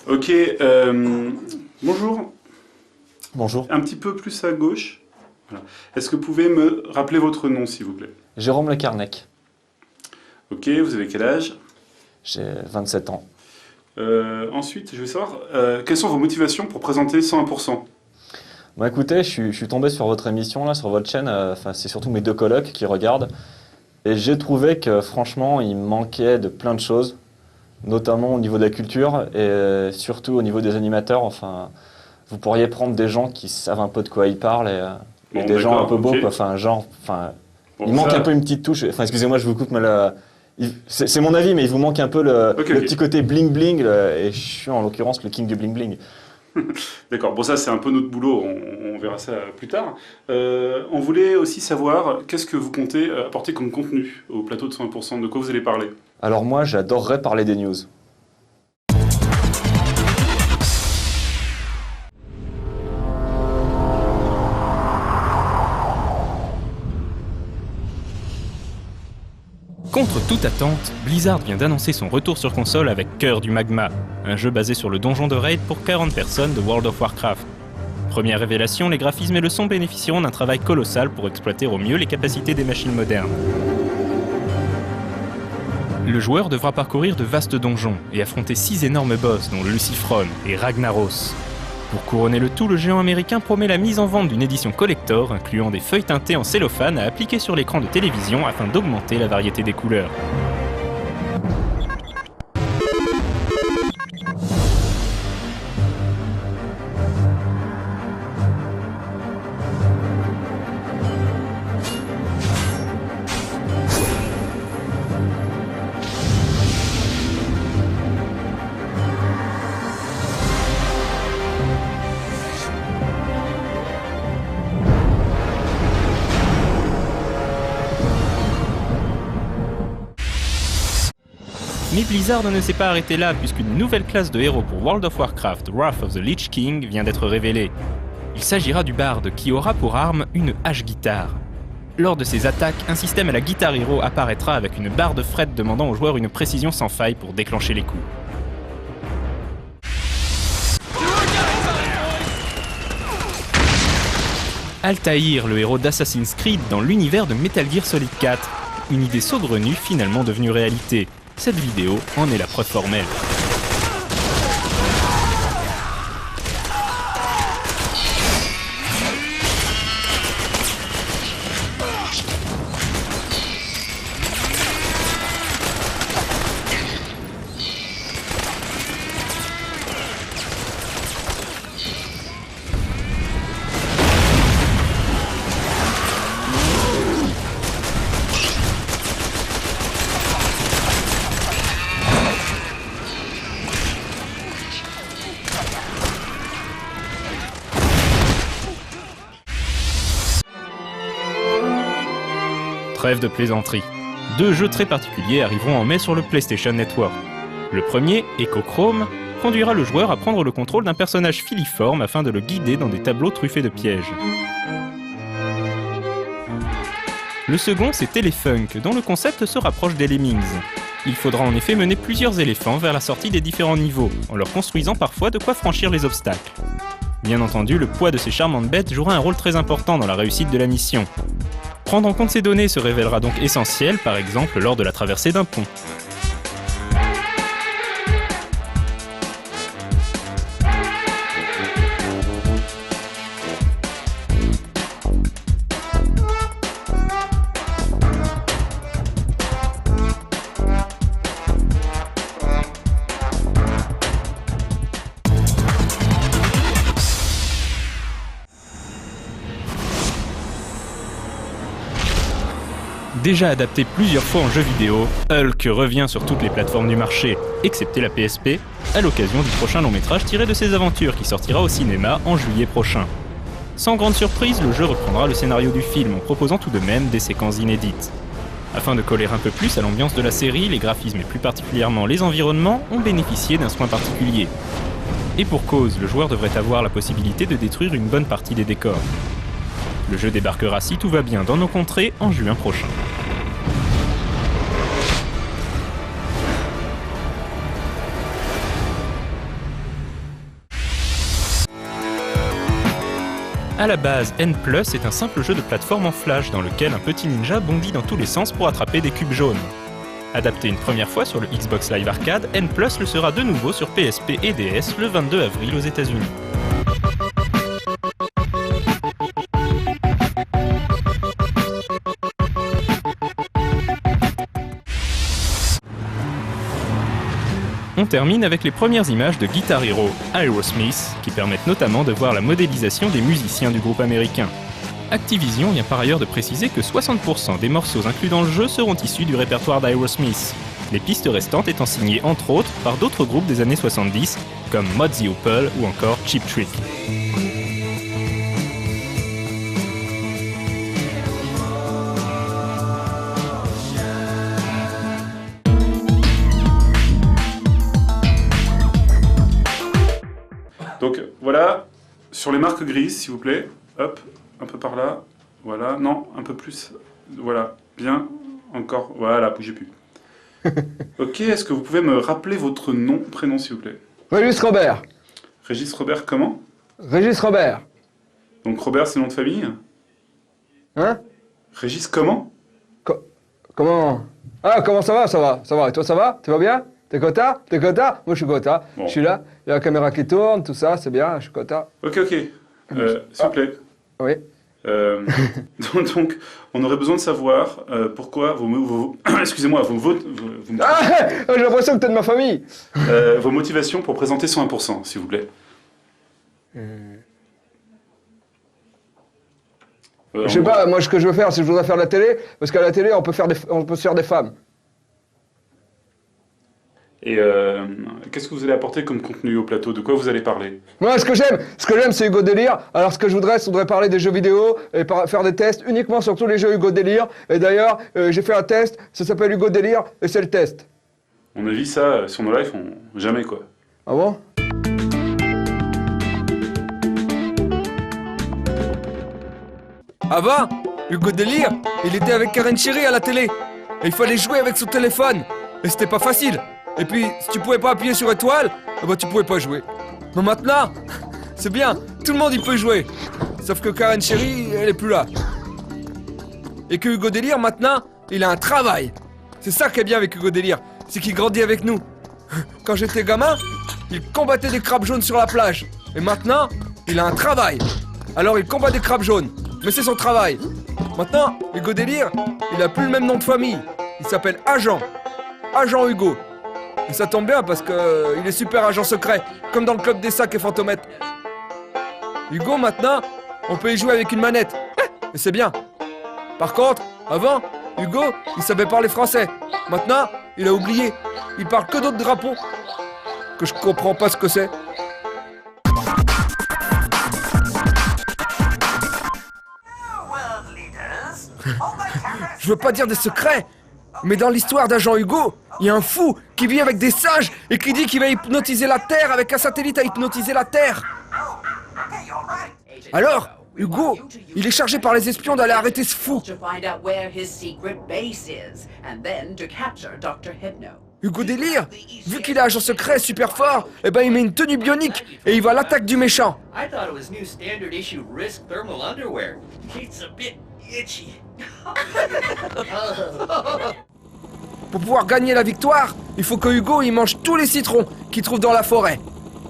Ok, bonjour. Bonjour. Un petit peu plus à gauche. Voilà. Est-ce que vous pouvez me rappeler votre nom, s'il vous plaît? Jérôme Lecarnec. Ok, vous avez quel âge? J'ai 27 ans. Ensuite, je veux savoir, quelles sont vos motivations pour présenter 101%? Bon, écoutez, je suis tombé sur votre émission, là, sur votre chaîne. C'est surtout mes deux colocs qui regardent. Et j'ai trouvé que, franchement, il manquait de plein de choses, notamment au niveau de la culture et surtout au niveau des animateurs. Enfin, vous pourriez prendre des gens qui savent un peu de quoi ils parlent et Bon, des gens un peu beaux, ok. quoi. Enfin, Bon, il manque ça- un peu une petite touche. Enfin, excusez-moi, je vous coupe, mais c'est mon avis, mais il vous manque un peu le Ok, le ok. petit côté bling-bling, et je suis en l'occurrence le king du bling-bling. D'accord, bon ça c'est un peu notre boulot, on verra ça plus tard. On voulait aussi savoir qu'est-ce que vous comptez apporter comme contenu au plateau de 100%, de quoi vous allez parler? Alors moi, j'adorerais parler des news. Contre toute attente, Blizzard vient d'annoncer son retour sur console avec Cœur du Magma, un jeu basé sur le donjon de raid pour 40 personnes de World of Warcraft. Première révélation, les graphismes et le son bénéficieront d'un travail colossal pour exploiter au mieux les capacités des machines modernes. Le joueur devra parcourir de vastes donjons et affronter 6 énormes boss dont Lucifron et Ragnaros. Pour couronner le tout, le géant américain promet la mise en vente d'une édition collector incluant des feuilles teintées en cellophane à appliquer sur l'écran de télévision afin d'augmenter la variété des couleurs. Mais Blizzard ne s'est pas arrêté là puisqu'une nouvelle classe de héros pour World of Warcraft, Wrath of the Lich King, vient d'être révélée. Il s'agira du barde qui aura pour arme une hache-guitare. Lors de ses attaques, un système à la Guitar Hero apparaîtra avec une barre de fret demandant au joueur une précision sans faille pour déclencher les coups. Altaïr, le héros d'Assassin's Creed dans l'univers de Metal Gear Solid 4. Une idée saugrenue finalement devenue réalité. Cette vidéo en est la preuve formelle. Trêve de plaisanterie. Deux jeux très particuliers arriveront en mai sur le PlayStation Network. Le premier, Echochrome, conduira le joueur à prendre le contrôle d'un personnage filiforme afin de le guider dans des tableaux truffés de pièges. Le second, c'est Telefunk, dont le concept se rapproche des Lemmings. Il faudra en effet mener plusieurs éléphants vers la sortie des différents niveaux, en leur construisant parfois de quoi franchir les obstacles. Bien entendu, le poids de ces charmantes bêtes jouera un rôle très important dans la réussite de la mission. Prendre en compte ces données se révélera donc essentiel, par exemple lors de la traversée d'un pont. Déjà adapté plusieurs fois en jeu vidéo, Hulk revient sur toutes les plateformes du marché, excepté la PSP, à l'occasion du prochain long métrage tiré de ses aventures qui sortira au cinéma en juillet prochain. Sans grande surprise, le jeu reprendra le scénario du film en proposant tout de même des séquences inédites. Afin de coller un peu plus à l'ambiance de la série, les graphismes et plus particulièrement les environnements ont bénéficié d'un soin particulier. Et pour cause, le joueur devrait avoir la possibilité de détruire une bonne partie des décors. Le jeu débarquera si tout va bien dans nos contrées en juin prochain. À la base, N+, est un simple jeu de plateforme en flash dans lequel un petit ninja bondit dans tous les sens pour attraper des cubes jaunes. Adapté une première fois sur le Xbox Live Arcade, N+, le sera de nouveau sur PSP et DS le 22 avril aux États-Unis. On termine avec les premières images de Guitar Hero Aerosmith, qui permettent notamment de voir la modélisation des musiciens du groupe américain. Activision vient par ailleurs de préciser que 60% des morceaux inclus dans le jeu seront issus du répertoire d'Aerosmith, les pistes restantes étant signées entre autres par d'autres groupes des années 70, comme Mod the Hoople ou encore Cheap Trick. Donc voilà, sur les marques grises, s'il vous plaît. Hop, un peu par là. Voilà, non, un peu plus. Voilà, bien, encore. Voilà, bougez plus. Ok, est-ce que vous pouvez me rappeler votre nom, prénom, s'il vous plaît? Régis Robert. Régis Robert, comment? Régis Robert. Donc Robert, c'est le nom de famille? Hein? Régis comment? Comment? Ah, comment ça va? Ça va, ça va. Et toi, ça va? Tu vas bien? T'es content? T'es content? Moi, je suis content. Bon. Je suis là. Il y a la caméra qui tourne, tout ça, c'est bien, je suis content. Ok, ok. S'il vous plaît. Oui. Donc, on aurait besoin de savoir pourquoi excusez-moi, Ah, j'ai l'impression que t'es de ma famille. vos motivations pour présenter 101%, s'il vous plaît. Je sais pas, moi, ce que je veux faire, c'est que je voudrais faire de la télé, parce qu'à la télé, on peut se faire des femmes. Et qu'est-ce que vous allez apporter comme contenu au plateau? De quoi vous allez parler? Moi, ce que j'aime, c'est Hugo Délire. Alors, ce que je voudrais parler des jeux vidéo et faire des tests uniquement sur tous les jeux Hugo Délire. Et d'ailleurs, j'ai fait un test, ça s'appelle Hugo Délire, et c'est le test. On a vu ça sur nos lives, jamais quoi. Ah bon? Avant, Hugo Délire, il était avec Karen Chery à la télé. Et il fallait jouer avec son téléphone. Et c'était pas facile. Et puis, si tu pouvais pas appuyer sur étoile, eh ben, tu pouvais pas jouer. Mais maintenant, c'est bien, tout le monde y peut jouer. Sauf que Karen Chery, elle est plus là. Et que Hugo Délire, maintenant, il a un travail. C'est ça qui est bien avec Hugo Délire, c'est qu'il grandit avec nous. Quand j'étais gamin, il combattait des crabes jaunes sur la plage. Et maintenant, il a un travail. Alors il combat des crabes jaunes. Mais c'est son travail. Maintenant, Hugo Délire, il a plus le même nom de famille. Il s'appelle Agent. Agent Hugo. Et ça tombe bien parce que il est super agent secret, comme dans le club des sacs et fantomètres. Hugo, maintenant, on peut y jouer avec une manette. Et c'est bien. Par contre, avant, Hugo, il savait parler français. Maintenant, il a oublié. Il parle que d'autres drapeaux. Que je comprends pas ce que c'est. Je veux pas dire des secrets, mais dans l'histoire d'Agent Hugo, il y a un fou qui vit avec des singes et qui dit qu'il va hypnotiser la Terre avec un satellite à hypnotiser la Terre. Alors, Hugo, il est chargé par les espions d'aller arrêter ce fou. Hugo Délire, vu qu'il est agent secret super fort, eh ben il met une tenue bionique et il va à l'attaque du méchant. Pour pouvoir gagner la victoire, il faut que Hugo il mange tous les citrons qu'il trouve dans la forêt.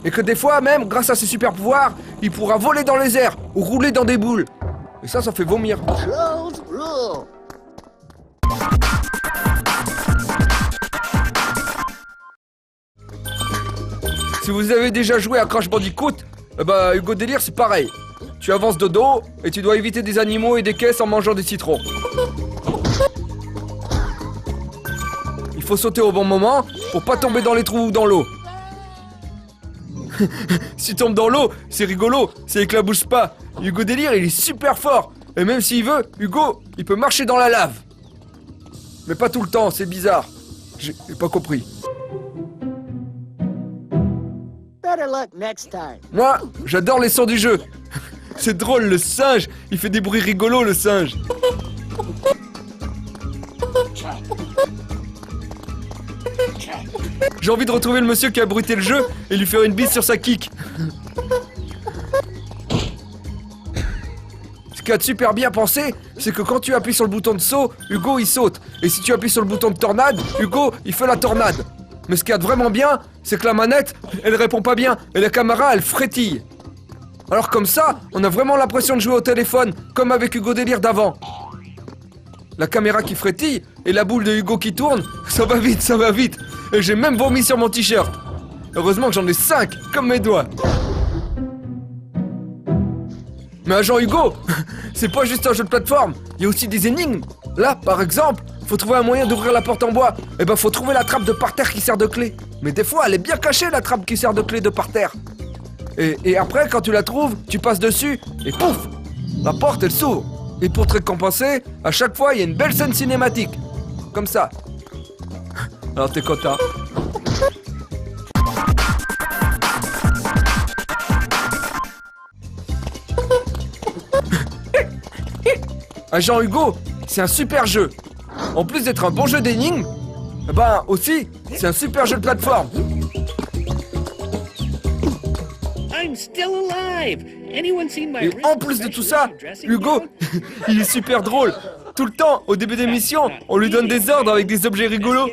Et que des fois même, grâce à ses super pouvoirs, il pourra voler dans les airs ou rouler dans des boules. Et ça fait vomir. Si vous avez déjà joué à Crash Bandicoot, eh ben Hugo Délire c'est pareil. Tu avances de dos et tu dois éviter des animaux et des caisses en mangeant des citrons. Il faut sauter au bon moment pour pas tomber dans les trous ou dans l'eau. Si tu tombes dans l'eau, c'est rigolo, ça éclabousse pas. Hugo Délire, il est super fort. Et même s'il veut, Hugo, il peut marcher dans la lave. Mais pas tout le temps, c'est bizarre. J'ai pas compris. Moi, j'adore les sons du jeu. C'est drôle, le singe. Il fait des bruits rigolos, le singe. J'ai envie de retrouver le monsieur qui a bruité le jeu et lui faire une bise sur sa kick. qu'il y a de super bien pensé, c'est que quand tu appuies sur le bouton de saut, Hugo il saute. Et si tu appuies sur le bouton de tornade, Hugo il fait la tornade. Mais ce qu'il y a de vraiment bien, c'est que la manette, elle répond pas bien et la caméra elle frétille. Alors comme ça, on a vraiment l'impression de jouer au téléphone, comme avec Hugo Délire d'avant. La caméra qui frétille et la boule de Hugo qui tourne, ça va vite, ça va vite. Et j'ai même vomi sur mon t-shirt. Heureusement que j'en ai 5, comme mes doigts. Mais Agent Hugo, c'est pas juste un jeu de plateforme, il y a aussi des énigmes. Là, par exemple, faut trouver un moyen d'ouvrir la porte en bois. Et ben faut trouver la trappe de parterre qui sert de clé. Mais des fois, elle est bien cachée la trappe qui sert de clé de parterre. Et après, quand tu la trouves, tu passes dessus et pouf, la porte elle s'ouvre. Et pour te récompenser, à chaque fois, il y a une belle scène cinématique. Comme ça. Alors t'es content? Agent Hugo, c'est un super jeu. En plus d'être un bon jeu d'énigmes, ben aussi, c'est un super jeu de plateforme. I'm still alive. Anyone seen my Et en plus de tout ça, Hugo, il est super drôle. Tout le temps, au début d'émission, on lui donne des ordres avec des objets rigolos.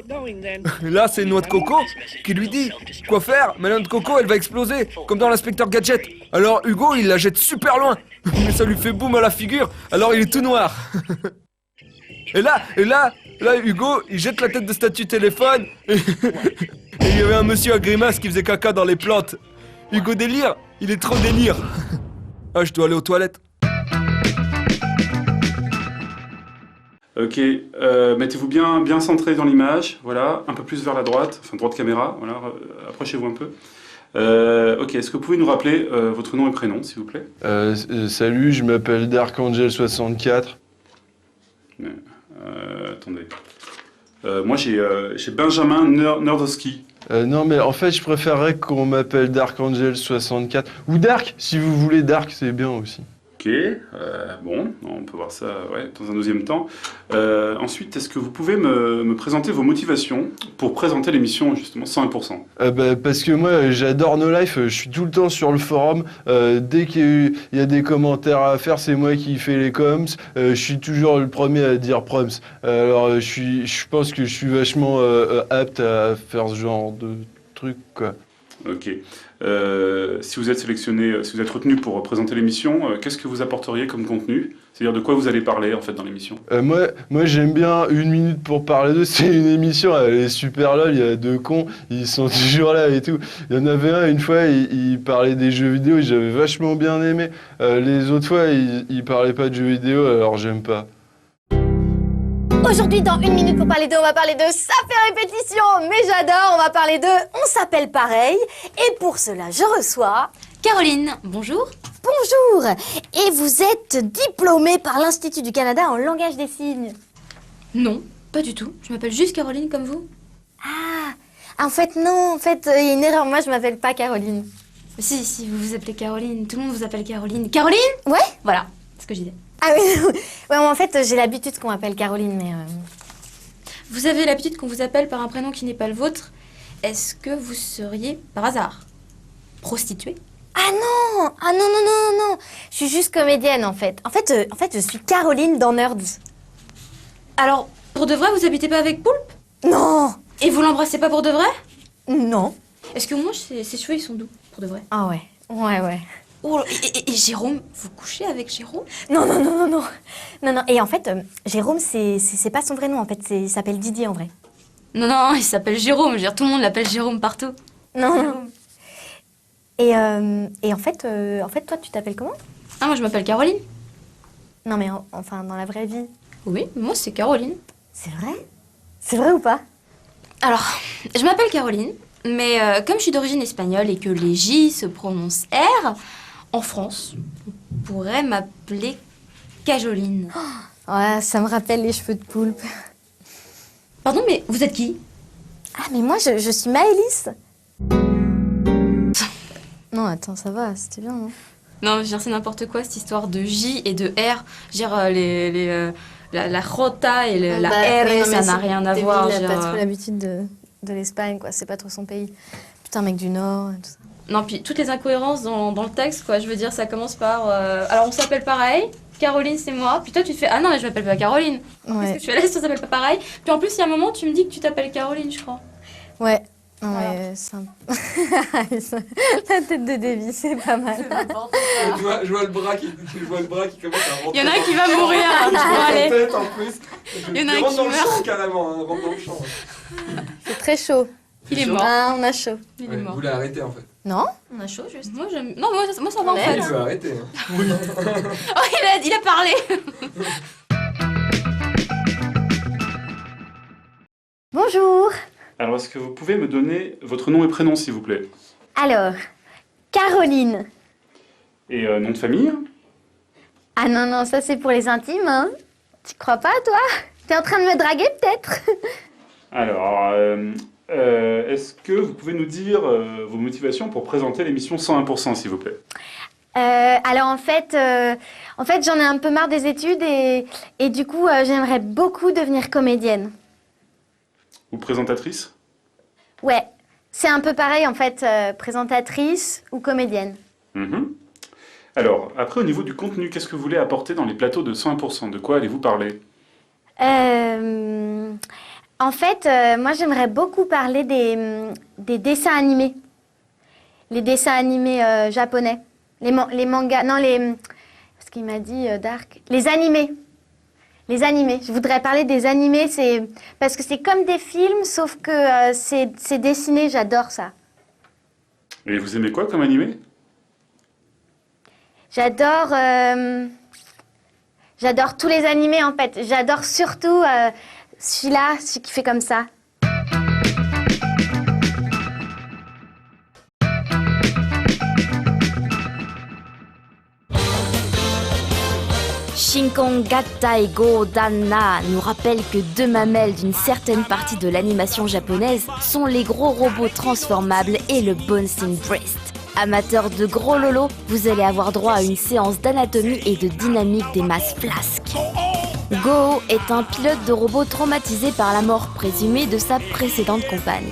Là, c'est une noix de coco qui lui dit quoi faire, mais la noix de coco, elle va exploser, comme dans l'inspecteur Gadget. Alors Hugo, il la jette super loin, mais ça lui fait boum à la figure, alors il est tout noir. Et là, Hugo, il jette la tête de statue téléphone, et il y avait un monsieur à grimace qui faisait caca dans les plantes. Hugo Délire, il est trop délire. Ah, je dois aller aux toilettes. Ok, mettez-vous bien centré dans l'image, voilà, un peu plus vers la droite, enfin droite caméra, voilà, approchez-vous un peu. Ok, est-ce que vous pouvez nous rappeler votre nom et prénom, s'il vous plaît? Salut, je m'appelle Darkangel64. Attendez. Moi, j'ai Benjamin Nerdowski. Non, mais en fait, je préférerais qu'on m'appelle Darkangel64. Ou Dark, si vous voulez, Dark, c'est bien aussi. Ok, bon, on peut voir ça ouais, dans un deuxième temps. Ensuite, est-ce que vous pouvez me présenter vos motivations pour présenter l'émission, justement, 101%? Parce que moi, j'adore No Life, je suis tout le temps sur le forum. Dès qu'il y a des commentaires à faire, c'est moi qui fais les coms. Je suis toujours le premier à dire proms. Alors, je pense que je suis vachement apte à faire ce genre de truc, quoi. Ok. Si vous êtes sélectionné, si vous êtes retenu pour présenter l'émission, qu'est-ce que vous apporteriez comme contenu? C'est-à-dire de quoi vous allez parler en fait dans l'émission? Moi j'aime bien 1 minute pour parler d'eux, c'est une émission, elle est super lol, il y a 2 cons, ils sont toujours là et tout. Il y en avait un, une fois, il parlait des jeux vidéo et j'avais vachement bien aimé. Les autres fois, il parlait pas de jeux vidéo, alors j'aime pas. Aujourd'hui, dans 1 minute pour parler d'eux, on va parler de ça fait répétition, mais j'adore, on va parler de on s'appelle pareil. Et pour cela, je reçois Caroline, bonjour. Bonjour. Et vous êtes diplômée par l'Institut du Canada en langage des signes. Non, pas du tout. Je m'appelle juste Caroline comme vous. En fait, non, en fait, il y a une erreur, moi je m'appelle pas Caroline. Si, vous vous appelez Caroline. Tout le monde vous appelle Caroline. Caroline? Ouais. Voilà, c'est ce que je disais. Ah oui, ouais, moi, en fait, j'ai l'habitude qu'on m'appelle Caroline, mais... Vous avez l'habitude qu'on vous appelle par un prénom qui n'est pas le vôtre. Est-ce que vous seriez, par hasard, prostituée? Ah non, non. Je suis juste comédienne, en fait. En fait, je suis Caroline dans Nerds. Alors, pour de vrai, vous habitez pas avec Poulpe? Non. Et vous l'embrassez pas pour de vrai? Non. Est-ce que moi, ses cheveux, ils sont doux, pour de vrai? Ah ouais. Ouais. Oh, et Jérôme, vous couchez avec Jérôme? Non. Et en fait, Jérôme, c'est pas son vrai nom, en fait. Il s'appelle Didier, en vrai. Non, il s'appelle Jérôme. Je veux dire, tout le monde l'appelle Jérôme partout. Non. Et en fait, toi, tu t'appelles comment? Ah, moi, je m'appelle Caroline. Non, mais enfin, dans la vraie vie. Oui, moi, c'est Caroline. C'est vrai? C'est vrai ou pas? Alors, je m'appelle Caroline, mais comme je suis d'origine espagnole et que les J se prononcent R, en France, on pourrait m'appeler Cajoline. Ouais, ça me rappelle les cheveux de poulpe. Pardon, mais vous êtes qui? Ah, mais moi, je suis Maëlys. Non, attends, ça va, c'était bien, non? Non, je veux dire, c'est n'importe quoi, cette histoire de J et de R. Je veux dire, la J et la R, ça n'a rien à voir. Il a pas trop l'habitude de l'Espagne, quoi. C'est pas trop son pays. Putain, mec du Nord, et tout ça. Non, puis toutes les incohérences dans le texte, quoi. Je veux dire, ça commence par... Alors, on s'appelle pareil, Caroline, c'est moi. Puis toi, tu te fais, ah non, mais je m'appelle pas Caroline. Qu'est-ce Ouais. que tu fais là si ça s'appelle pas pareil? Puis en plus, il y a un moment, tu me dis que tu t'appelles Caroline, je crois. Ouais. Voilà. Ouais, la tête de Davy, c'est pas mal. Je vois le bras qui commence à rentrer. Il y en a un qui va mourir, hein, je crois, allez. Tête, en plus. Il y en a un rentre qui dans le meurt. champ carrément, hein, rentre dans le champ. C'est très chaud. Il est mort. Ah, on a chaud. Il est Ouais, mort. vous l'avez arrêté en fait. Non? On a chaud, juste. Moi, j'aime. Non, moi, ça va en Ouais. fait. Il veut arrêter. Hein. Oh, il a parlé. Bonjour. Alors, est-ce que vous pouvez me donner votre nom et prénom, s'il vous plaît? Alors, Caroline. Et nom de famille? Ah non, non, ça c'est pour les intimes, hein. Tu crois pas, toi? T'es en train de me draguer, peut-être? Alors, est-ce que vous pouvez nous dire vos motivations pour présenter l'émission 101%, s'il vous plaît? Alors en fait, j'en ai un peu marre des études et du coup, j'aimerais beaucoup devenir comédienne. Ou présentatrice? Ouais, c'est un peu pareil en fait, présentatrice ou comédienne. Mhm. Alors, après, au niveau du contenu, qu'est-ce que vous voulez apporter dans les plateaux de 101%? De quoi allez-vous parler? En fait, moi j'aimerais beaucoup parler des dessins animés. Les dessins animés japonais. Les mangas, non ce qu'il m'a dit, Dark. Les animés. Les animés. Je voudrais parler des animés, parce que c'est comme des films, sauf que c'est dessiné, j'adore ça. Et vous aimez quoi comme animé? J'adore tous les animés en fait. J'adore surtout celui-là, celui qui fait comme ça. Shinkon Gattai Go Danna nous rappelle que deux mamelles d'une certaine partie de l'animation japonaise sont les gros robots transformables et le Bouncing Breast. Amateurs de gros lolos, vous allez avoir droit à une séance d'anatomie et de dynamique des masses flasques. Go est un pilote de robot traumatisé par la mort présumée de sa précédente compagne.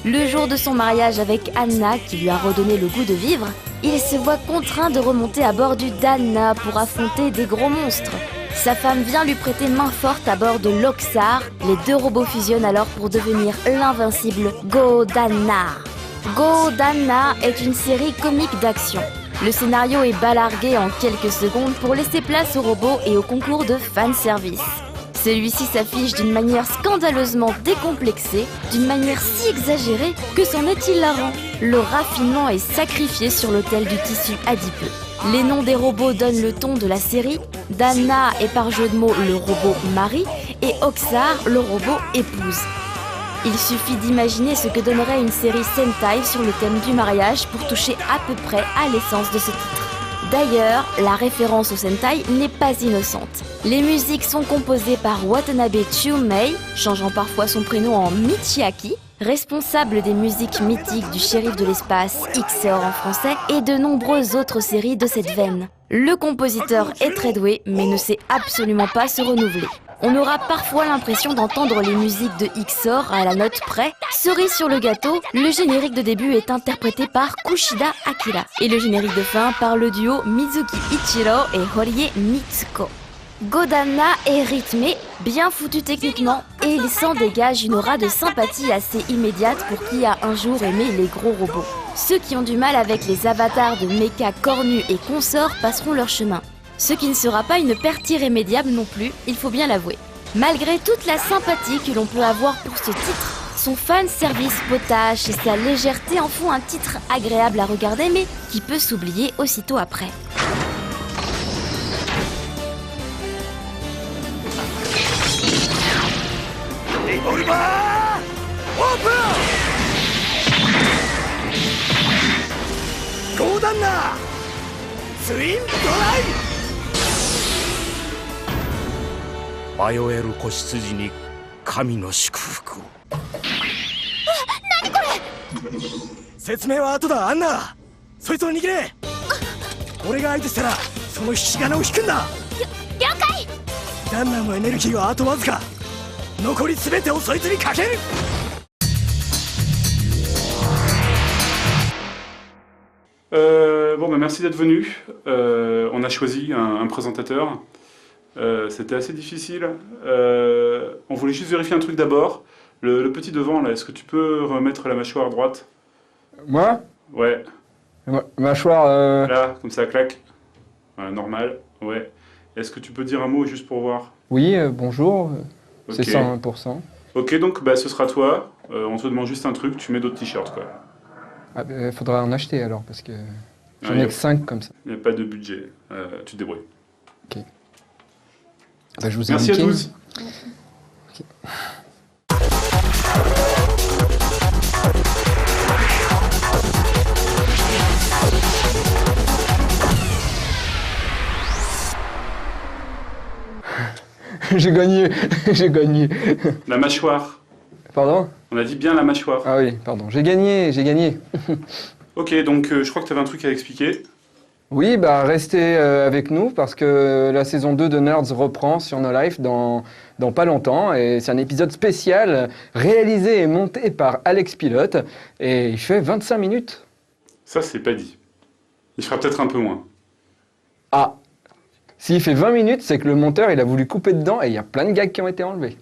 Le jour de son mariage avec Anna, qui lui a redonné le goût de vivre, il se voit contraint de remonter à bord du Danna pour affronter des gros monstres. Sa femme vient lui prêter main forte à bord de l'Oxar. Les deux robots fusionnent alors pour devenir l'invincible Go Danna. Go Danna est une série comique d'action. Le scénario est balargué en quelques secondes pour laisser place aux robots et au concours de fanservice. Celui-ci s'affiche d'une manière scandaleusement décomplexée, d'une manière si exagérée que c'en est hilarant. Le raffinement est sacrifié sur l'autel du tissu adipeux. Les noms des robots donnent le ton de la série. Danna est par jeu de mots le robot mari et Oxar le robot épouse. Il suffit d'imaginer ce que donnerait une série Sentai sur le thème du mariage pour toucher à peu près à l'essence de ce titre. D'ailleurs, la référence au Sentai n'est pas innocente. Les musiques sont composées par Watanabe Chumei, changeant parfois son prénom en Michiaki, responsable des musiques mythiques du shérif de l'espace, Ixor en français, et de nombreuses autres séries de cette veine. Le compositeur est très doué, mais ne sait absolument pas se renouveler. On aura parfois l'impression d'entendre les musiques de Ixor à la note près. Cerise sur le gâteau, le générique de début est interprété par Kushida Akira et le générique de fin par le duo Mizuki Ichiro et Horie Mitsuko. Go Danna est rythmé, bien foutu techniquement et il s'en dégage une aura de sympathie assez immédiate pour qui a un jour aimé les gros robots. Ceux qui ont du mal avec les avatars de méca cornus et consorts passeront leur chemin. Ce qui ne sera pas une perte irrémédiable non plus, il faut bien l'avouer. Malgré toute la sympathie que l'on peut avoir pour ce titre, son fan service potache et sa légèreté en font un titre agréable à regarder mais qui peut s'oublier aussitôt après. Bon, bah, merci d'être venu. On a choisi un présentateur. C'était assez difficile. On voulait juste vérifier un truc d'abord. Le petit devant, là, est-ce que tu peux remettre la mâchoire droite? Moi Ouais, Mâchoire. là, comme ça, clac. Voilà, normal, ouais. Est-ce que tu peux dire un mot juste pour voir? Oui, bonjour. C'est Ok. 100%. Ok, donc bah, ce sera toi. On te demande juste un truc, tu mets d'autres t-shirts, quoi. Ah, faudra en acheter alors, parce que j'en Ouais, ai que 5 comme ça. il n'y a pas de budget. Tu te débrouilles. Bah, je vous ai Merci à indiqué. tous. J'ai gagné, j'ai gagné. La mâchoire. Pardon? On a dit bien la mâchoire. Ah oui, pardon. J'ai gagné, j'ai gagné. Ok, donc je crois que tu avais un truc à expliquer. Oui, bah restez avec nous parce que la saison 2 de Nerds reprend sur No Life dans pas longtemps. Et c'est un épisode spécial réalisé et monté par Alex Pilote. Et il fait 25 minutes. Ça, c'est pas dit. Il fera peut-être un peu moins. Ah, s'il fait 20 minutes, c'est que le monteur il a voulu couper dedans et il y a plein de gags qui ont été enlevés.